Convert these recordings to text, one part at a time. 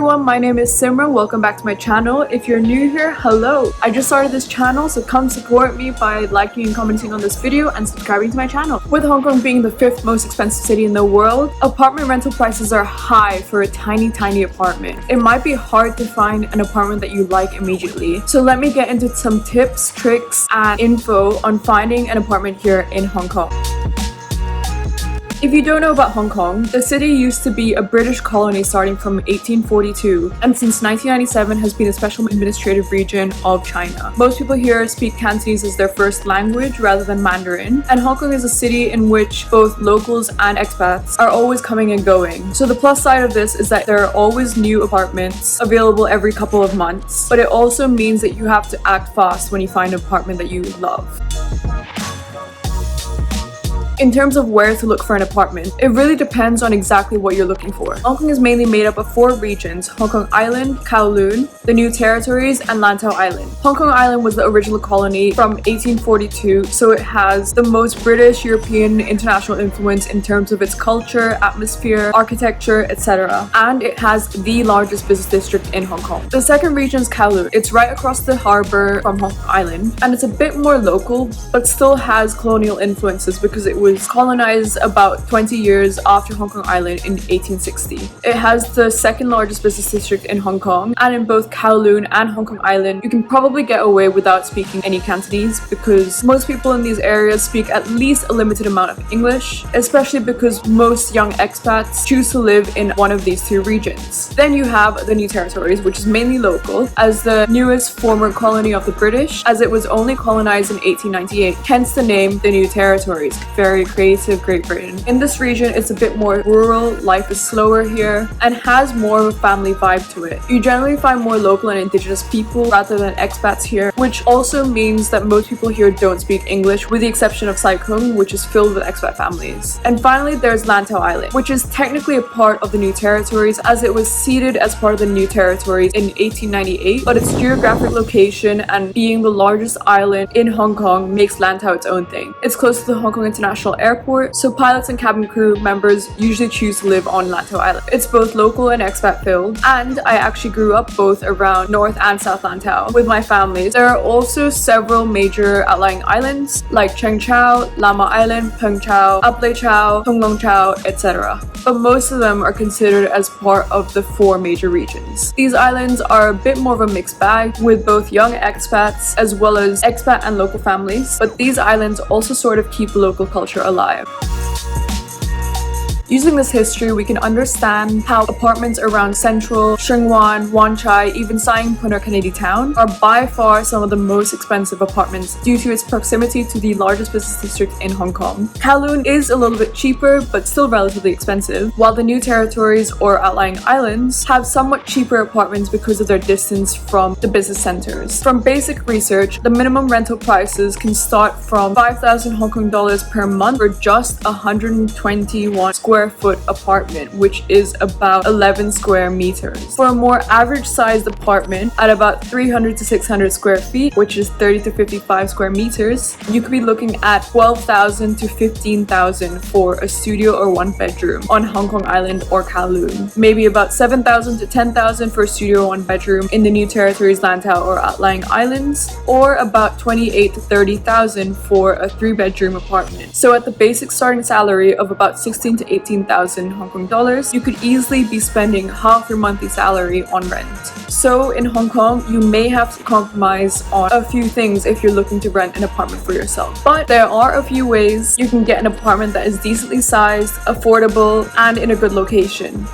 everyone, my name is Simran. Welcome back to my channel. If you're new here, hello. I just started this channel, so come support me by liking and commenting on this video and subscribing to my channel. With Hong Kong being the 5th most expensive city in the world, apartment rental prices are high for a tiny apartment. It might be hard to find an apartment that you like immediately. So let me get into some tips, tricks, and info on finding an apartment here in Hong Kong. If you don't know about Hong Kong, the city used to be a British colony starting from 1842, and since 1997 has been a special administrative region of China. Most people here speak Cantonese as their first language rather than Mandarin, and Hong Kong is a city in which both locals and expats are always coming and going. So the plus side of this is that there are always new apartments available every couple of months, but it also means that you have to act fast when you find an apartment that you love. In terms of where to look for an apartment, it really depends on exactly what you're looking for. Hong Kong is mainly made up of 4 regions: Hong Kong Island, Kowloon, the New Territories, and Lantau Island. Hong Kong Island was the original colony from 1842, so it has the most British, European, international influence in terms of its culture, atmosphere, architecture, etc. And it has the largest business district in Hong Kong. The second region is Kowloon. It's right across the harbour from Hong Kong Island, and it's a bit more local, but still has colonial influences because it was colonized about 20 years after Hong Kong Island in 1860. It has the second largest business district in Hong Kong, and in both Kowloon and Hong Kong Island, you can probably get away without speaking any Cantonese because most people in these areas speak at least a limited amount of English, especially because most young expats choose to live in one of these 2 regions. Then you have the New Territories, which is mainly local, as the newest former colony of the British, as it was only colonized in 1898, hence the name the New Territories. Very creative Great Britain. In this region, it's a bit more rural, life is slower here, and has more of a family vibe to it. You generally find more local and indigenous people rather than expats here, which also means that most people here don't speak English, with the exception of Sai Kung, which is filled with expat families. And finally, there's Lantau Island, which is technically a part of the New Territories as it was ceded as part of the New Territories in 1898, but its geographic location and being the largest island in Hong Kong makes Lantau its own thing. It's close to the Hong Kong International Airport, so pilots and cabin crew members usually choose to live on Lantau Island. It's both local and expat filled, and I actually grew up both around North and South Lantau with my family. There are also several major outlying islands like Cheng Chau, Lama Island, Peng Chau, Ap Lei Chau, Tung Long Chau, etc. But most of them are considered as part of the 4 major regions. These islands are a bit more of a mixed bag with both young expats as well as expat and local families, but these islands also sort of keep local culture alive. Using this history, we can understand how apartments around Central, Sheungwan, Wan Chai, even Sai Ying Pun or Kennedy Town are by far some of the most expensive apartments due to its proximity to the largest business district in Hong Kong. Kowloon is a little bit cheaper, but still relatively expensive, while the New Territories or outlying islands have somewhat cheaper apartments because of their distance from the business centers. From basic research, the minimum rental prices can start from 5,000 Hong Kong dollars per month for just 121 square foot apartment, which is about 11 square meters. For a more average sized apartment at about 300 to 600 square feet, which is 30 to 55 square meters, you could be looking at 12,000 to 15,000 for a studio or 1 bedroom on Hong Kong Island or Kowloon. Maybe about 7,000 to 10,000 for a studio or 1 bedroom in the New Territories, Lantau, or outlying islands, or about 28 to 30,000 for a 3-bedroom apartment. So at the basic starting salary of about 16 to 18,000 Hong Kong dollars, you could easily be spending half your monthly salary on rent. So in Hong Kong, you may have to compromise on a few things if you're looking to rent an apartment for yourself. But there are a few ways you can get an apartment that is decently sized, affordable, and in a good location.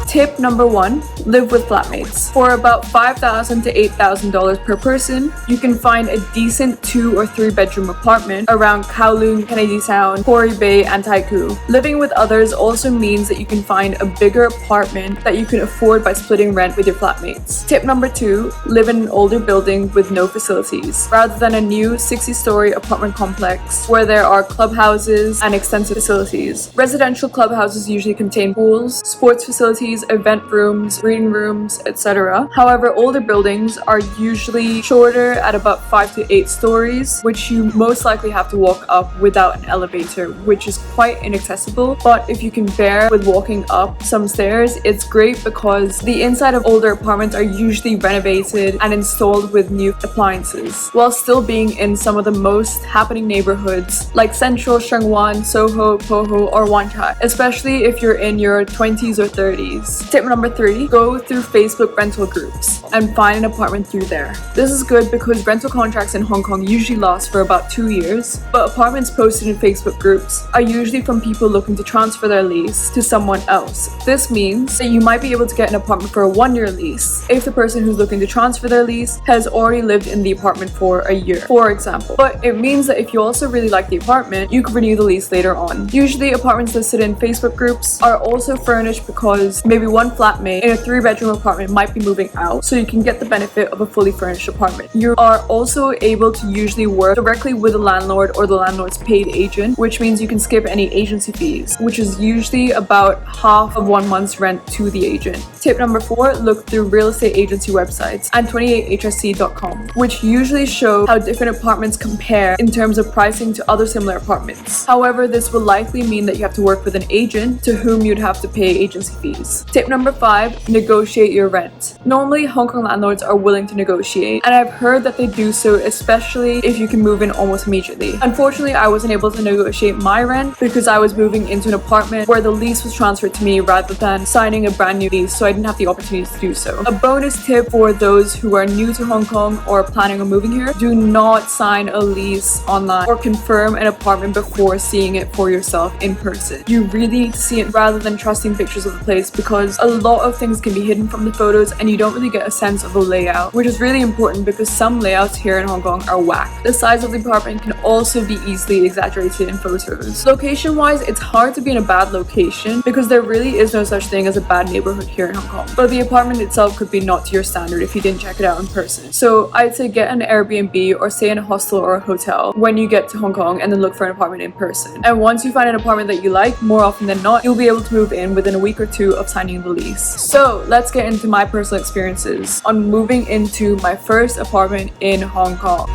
Tip number 1, live with flatmates. For about $5,000 to $8,000 per person, you can find a decent 2 or 3 bedroom apartment around Kowloon, Kennedy Town, Quarry Bay, and Tai Kwu. Living with others also means that you can find a bigger apartment that you can afford by splitting rent with your flatmates. Tip number 2, live in an older building with no facilities, rather than a new 60-story apartment complex where there are clubhouses and extensive facilities. Residential clubhouses usually contain pools, sports facilities, parties, event rooms, reading rooms, etc. However, older buildings are usually shorter at about 5 to 8 stories, which you most likely have to walk up without an elevator, which is quite inaccessible. But if you can bear with walking up some stairs, it's great because the inside of older apartments are usually renovated and installed with new appliances, while still being in some of the most happening neighborhoods like Central, Shangwan, Soho, Poho, or Wanchai, especially if you're in your 20s or 30s. Tip number 3, go through Facebook rental groups and find an apartment through there. This is good because rental contracts in Hong Kong usually last for about 2 years, but apartments posted in Facebook groups are usually from people looking to transfer their lease to someone else. This means that you might be able to get an apartment for a 1-year lease if the person who's looking to transfer their lease has already lived in the apartment for a year, for example. But it means that if you also really like the apartment, you can renew the lease later on. Usually apartments listed in Facebook groups are also furnished because maybe one flatmate in a 3-bedroom apartment might be moving out, so you can get the benefit of a fully furnished apartment. You are also able to usually work directly with the landlord or the landlord's paid agent, which means you can skip any agency fees, which is usually about half of 1 month's rent to the agent. Tip number 4, look through real estate agency websites and 28hsc.com, which usually show how different apartments compare in terms of pricing to other similar apartments. However, this will likely mean that you have to work with an agent to whom you'd have to pay agency fees. Tip number 5, negotiate your rent. Normally, Hong Kong landlords are willing to negotiate, and I've heard that they do so especially if you can move in almost immediately. Unfortunately, I wasn't able to negotiate my rent because I was moving into an apartment where the lease was transferred to me rather than signing a brand new lease, so I didn't have the opportunity to do so. A bonus tip for those who are new to Hong Kong or planning on moving here: do not sign a lease online or confirm an apartment before seeing it for yourself in person. You really need to see it rather than trusting pictures of the place, because a lot of things can be hidden from the photos and you don't really get a sense of the layout, which is really important because some layouts here in Hong Kong are whack. The size of the apartment can also be easily exaggerated in photos. Location wise, it's hard to be in a bad location because there really is no such thing as a bad neighborhood here in Hong Kong, but the apartment itself could be not to your standard if you didn't check it out in person. So I'd say get an Airbnb or stay in a hostel or a hotel when you get to Hong Kong, and then look for an apartment in person. And once you find an apartment that you like, more often than not, you'll be able to move in within a week or 2 of signing the lease. So let's get into my personal experiences on moving into my first apartment in Hong Kong.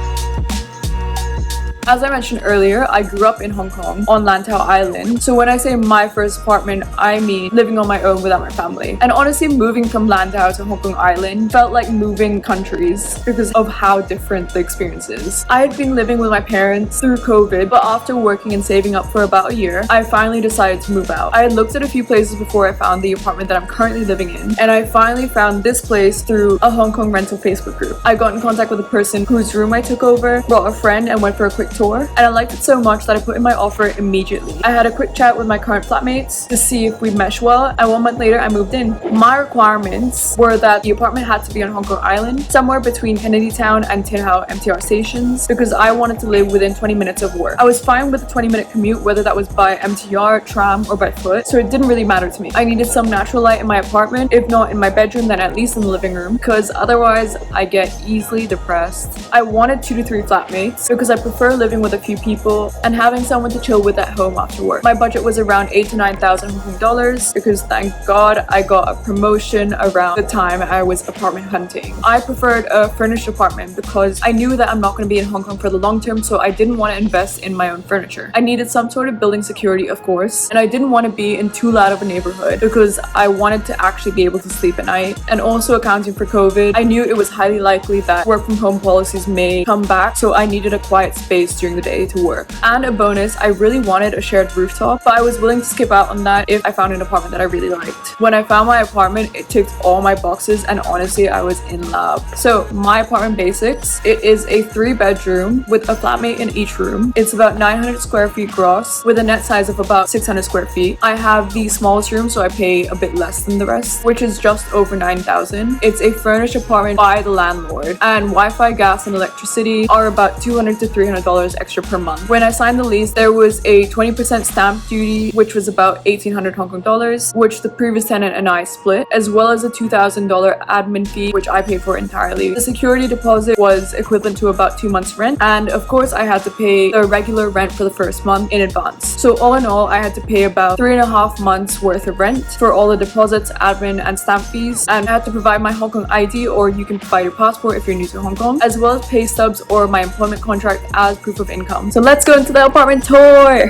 As I mentioned earlier, I grew up in Hong Kong on Lantau Island. So when I say my first apartment, I mean living on my own without my family. And honestly, moving from Lantau to Hong Kong Island felt like moving countries because of how different the experience is. I had been living with my parents through COVID, but after working and saving up for about a year, I finally decided to move out. I had looked at a few places before I found the apartment that I'm currently living in, and I finally found this place through a Hong Kong rental Facebook group. I got in contact with a person whose room I took over, brought a friend, and went for a quick tour, and I liked it so much that I put in my offer immediately. I had a quick chat with my current flatmates to see if we'd mesh well, and 1 month later I moved in. My requirements were that the apartment had to be on Hong Kong Island, somewhere between Kennedy Town and Tin Hau MTR stations, because I wanted to live within 20 minutes of work. I was fine with a 20-minute commute, whether that was by MTR, tram, or by foot, so it didn't really matter to me. I needed some natural light in my apartment, if not in my bedroom, then at least in the living room, because otherwise I get easily depressed. I wanted 2 to 3 flatmates because I prefer living with a few people and having someone to chill with at home after work. My budget was around 8,000 to 9,000 Hong Kong dollars because thank God I got a promotion around the time I was apartment hunting. I preferred a furnished apartment because I knew that I'm not going to be in Hong Kong for the long term, so I didn't want to invest in my own furniture. I needed some sort of building security, of course, and I didn't want to be in too loud of a neighborhood because I wanted to actually be able to sleep at night. And also accounting for COVID, I knew it was highly likely that work from home policies may come back, so I needed a quiet space during the day to work. And a bonus, I really wanted a shared rooftop, but I was willing to skip out on that if I found an apartment that I really liked. When I found my apartment, it ticked all my boxes, and honestly, I was in love. So my apartment basics, it is a 3-bedroom with a flatmate in each room. It's about 900 square feet gross with a net size of about 600 square feet. I have the smallest room, so I pay a bit less than the rest, which is just over 9,000. It's a furnished apartment by the landlord, and Wi-Fi, gas, and electricity are about $200 to $300 $100 extra per month. When I signed the lease, there was a 20% stamp duty, which was about 1,800 Hong Kong dollars, which the previous tenant and I split, as well as a $2,000 admin fee, which I paid for entirely. The security deposit was equivalent to about 2 months rent, and of course I had to pay the regular rent for the first month in advance. So all in all, I had to pay about 3.5 months worth of rent for all the deposits, admin and stamp fees, and I had to provide my Hong Kong ID, or you can provide your passport if you're new to Hong Kong, as well as pay stubs or my employment contract as proof of income. So let's go into the apartment tour!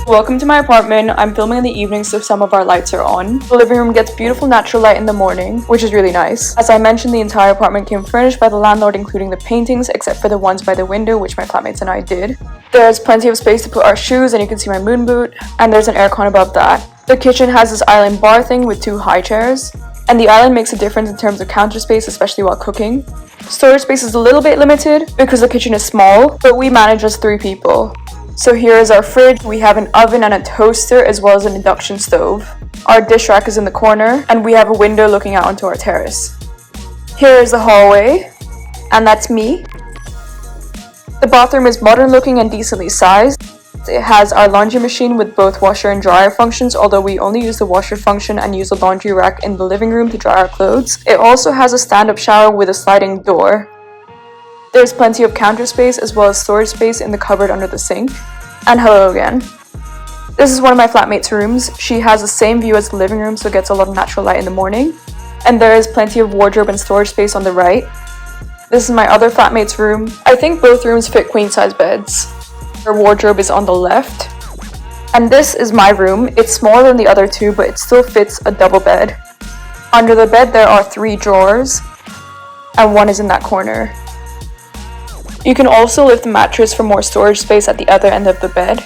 Welcome to my apartment. I'm filming in the evening, so some of our lights are on. The living room gets beautiful natural light in the morning, which is really nice. As I mentioned, the entire apartment came furnished by the landlord, including the paintings, except for the ones by the window, which my flatmates and I did. There's plenty of space to put our shoes, and you can see my moon boot, and there's an aircon above that. The kitchen has this island bar thing with 2 high chairs, and the island makes a difference in terms of counter space, especially while cooking. Storage space is a little bit limited because the kitchen is small, but we manage as 3 people. So here is our fridge. We have an oven and a toaster, as well as an induction stove. Our dish rack is in the corner, and we have a window looking out onto our terrace. Here is the hallway, and that's me. The bathroom is modern looking and decently sized. It has our laundry machine with both washer and dryer functions, although we only use the washer function and use the laundry rack in the living room to dry our clothes. It also has a stand-up shower with a sliding door. There's plenty of counter space as well as storage space in the cupboard under the sink. And hello again. This is one of my flatmate's rooms. She has the same view as the living room, so gets a lot of natural light in the morning. And there is plenty of wardrobe and storage space on the right. This is my other flatmate's room. I think both rooms fit queen-size beds. Her wardrobe is on the left. And this is my room. It's smaller than the other 2, but it still fits a double bed. Under the bed there are 3 drawers, and 1 is in that corner. You can also lift the mattress for more storage space at the other end of the bed.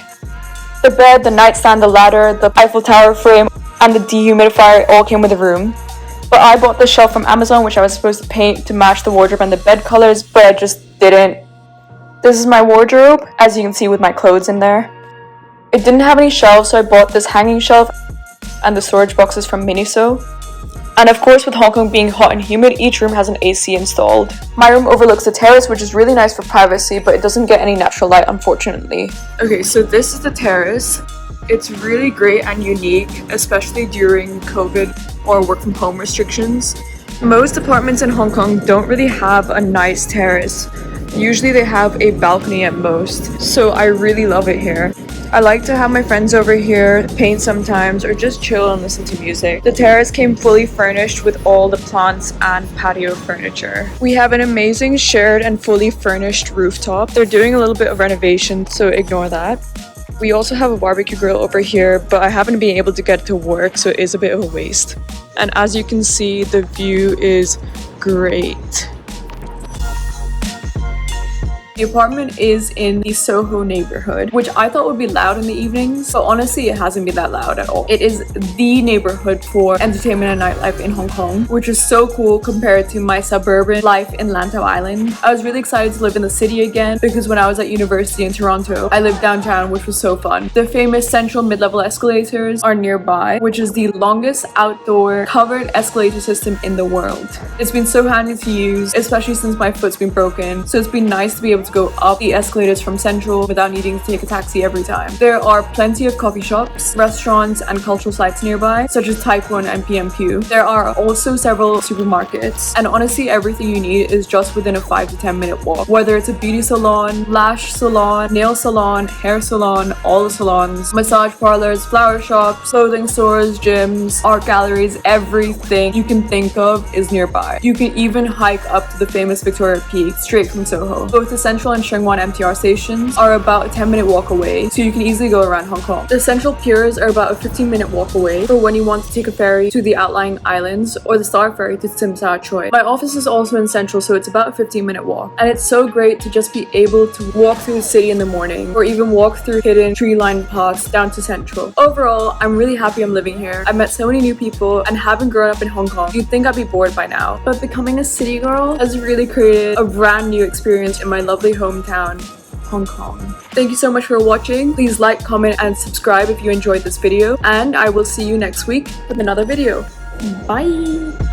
The bed, the nightstand, the ladder, the Eiffel Tower frame, and the dehumidifier all came with the room. But I bought the shelf from Amazon, which I was supposed to paint to match the wardrobe and the bed colors, but I just didn't. This is my wardrobe, as you can see with my clothes in there. It didn't have any shelves, so I bought this hanging shelf and the storage boxes from Miniso. And of course, with Hong Kong being hot and humid, each room has an AC installed. My room overlooks the terrace, which is really nice for privacy, but it doesn't get any natural light, unfortunately. Okay, so this is the terrace. It's really great and unique, especially during COVID or work from home restrictions. Most apartments in Hong Kong don't really have a nice terrace. Usually they have a balcony at most, so I really love it here. I like to have my friends over here, paint sometimes, or just chill and listen to music. The terrace came fully furnished with all the plants and patio furniture. We have an amazing shared and fully furnished rooftop. They're doing a little bit of renovation, so ignore that. We also have a barbecue grill over here, but I haven't been able to get it to work, so it is a bit of a waste. And as you can see, the view is great. The apartment is in the Soho neighborhood, which I thought would be loud in the evenings, but honestly it hasn't been that loud at all. It is the neighborhood for entertainment and nightlife in Hong Kong, which is so cool compared to my suburban life in Lantau Island. I was really excited to live in the city again because when I was at university in Toronto, I lived downtown, which was so fun. The famous central mid-level escalators are nearby, which is the longest outdoor covered escalator system in the world. It's been so handy to use, especially since my foot's been broken, so it's been nice to be able to go up the escalators from Central without needing to take a taxi every time. There are plenty of coffee shops, restaurants, and cultural sites nearby, such as Taekwon and PMQ. There are also several supermarkets, and honestly everything you need is just within a 5 to 10 minute walk. Whether it's a beauty salon, lash salon, nail salon, hair salon, all the salons, massage parlors, flower shops, clothing stores, gyms, art galleries, everything you can think of is nearby. You can even hike up to the famous Victoria Peak straight from Soho. Both the Central and Sheung Wan MTR stations are about a 10-minute walk away, so you can easily go around Hong Kong. The Central Piers are about a 15-minute walk away for when you want to take a ferry to the outlying islands or the Star Ferry to Tsim Sha Tsui. My office is also in Central, so it's about a 15-minute walk, and it's so great to just be able to walk through the city in the morning or even walk through hidden tree-lined paths down to Central. Overall, I'm really happy I'm living here. I've met so many new people, and having grown up in Hong Kong, you'd think I'd be bored by now, but becoming a city girl has really created a brand new experience in my lovely hometown, Hong Kong. Thank you so much for watching. Please like, comment, and subscribe if you enjoyed this video, and I will see you next week with another video. Bye!